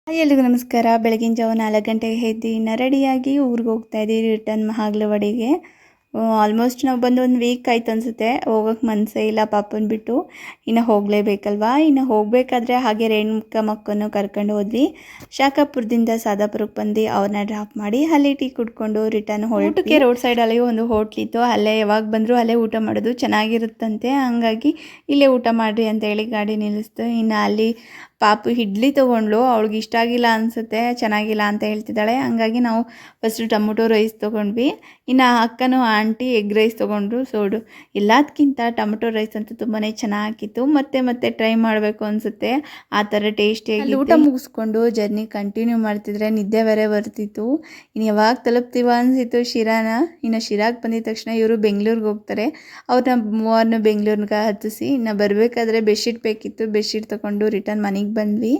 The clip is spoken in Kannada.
ಹಾಯ್ ಎಲ್ರಿಗೂ ನಮಸ್ಕಾರ. ಬೆಳಗಿನ ಜಾವ 4 ಗಂಟೆಗೆ ಎದ್ದು ಇನ್ನು ರೆಡಿಯಾಗಿ ಊರಿಗೆ ಹೋಗ್ತಾ ಇದ್ದೀವಿ ರಿಟರ್ನ್ ಮಹಾಗ್ಲವಾಡಿಗೆ. ಆಲ್ಮೋಸ್ಟ್ ನಾವು ಬಂದು ಒಂದು ವೀಕ್ ಆಯ್ತು ಅನಿಸುತ್ತೆ. ಹೋಗೋಕ್ಕೆ ಮನಸ್ಸೇ ಇಲ್ಲ ಪಾಪನ ಬಿಟ್ಟು. ಇನ್ನು ಹೋಗಲೇಬೇಕಲ್ವಾ. ಇನ್ನು ಹೋಗಬೇಕಾದ್ರೆ ಹಾಗೆ ರೇಣುಕ ಮಕ್ಕನ್ನು ಕರ್ಕೊಂಡು ಹೋದ್ವಿ. ಶಾಖಾಪುರದಿಂದ ಸಾದಾಪುರಕ್ಕೆ ಬಂದು ಅವ್ರನ್ನ ಡ್ರಾಪ್ ಮಾಡಿ ಅಲ್ಲಿ ಟೀ ಕುಡ್ಕೊಂಡು ರಿಟರ್ನ್ ಊಟಕ್ಕೆ ರೋಡ್ ಸೈಡಲ್ಲಿ ಒಂದು ಹೋಟ್ಲಿತ್ತು. ಅಲ್ಲೇ ಯಾವಾಗ ಬಂದರೂ ಅಲ್ಲೇ ಊಟ ಮಾಡೋದು ಚೆನ್ನಾಗಿರುತ್ತಂತೆ. ಹಂಗಾಗಿ ಇಲ್ಲೇ ಊಟ ಮಾಡಿರಿ ಅಂತ ಹೇಳಿ ಗಾಡಿ ನಿಲ್ಲಿಸ್ತು. ಇನ್ನು ಅಲ್ಲಿ ಪಾಪು ಇಡ್ಲಿ ತೊಗೊಂಡ್ಳು. ಅವಳಿಗೆ ಇಷ್ಟ ಆಗಿಲ್ಲ ಅನಿಸುತ್ತೆ, ಚೆನ್ನಾಗಿಲ್ಲ ಅಂತ ಹೇಳ್ತಿದ್ದಾಳೆ. ಹಂಗಾಗಿ ನಾವು ಫಸ್ಟು ಟೊಮೊಟೊ ರೈಸ್ ತೊಗೊಂಡ್ವಿ. ಇನ್ನು ಅಕ್ಕನೂ ಆಂಟಿ ಎಗ್ ರೈಸ್ ತೊಗೊಂಡ್ರು. ಸೋಡು ಎಲ್ಲದಕ್ಕಿಂತ ಟೊಮೊಟೊ ರೈಸ್ ಅಂತೂ ತುಂಬಾ ಚೆನ್ನಾಗಿತ್ತು. ಮತ್ತೆ ಟ್ರೈ ಮಾಡಬೇಕು ಅನಿಸುತ್ತೆ, ಆ ಥರ ಟೇಸ್ಟಿಯಾಗಿ. ಊಟ ಮುಗಿಸ್ಕೊಂಡು ಜರ್ನಿ ಕಂಟಿನ್ಯೂ ಮಾಡ್ತಿದ್ರೆ ನಿದ್ದೆ ಬೇರೆ ಬರ್ತಿತ್ತು. ಇನ್ನು ಯಾವಾಗ ತಲುಪ್ತೀವ ಅನಿಸಿತ್ತು ಶಿರಾನ. ಇನ್ನು ಶಿರಾಗೆ ಬಂದಿದ ತಕ್ಷಣ ಇವರು ಬೆಂಗಳೂರಿಗೆ ಹೋಗ್ತಾರೆ. ಅವ್ರನ್ನ ಮೂವರನ್ನ ಬೆಂಗಳೂರಿಗೆ ಹತ್ತಿಸಿ ಇನ್ನು ಬರಬೇಕಾದ್ರೆ ಬೆಡ್ಶೀಟ್ ಬೇಕಿತ್ತು. ಬೆಡ್ಶೀಟ್ ತೊಗೊಂಡು ರಿಟರ್ನ್ ಮನೆಗೆ ಬಂದ್ವಿ.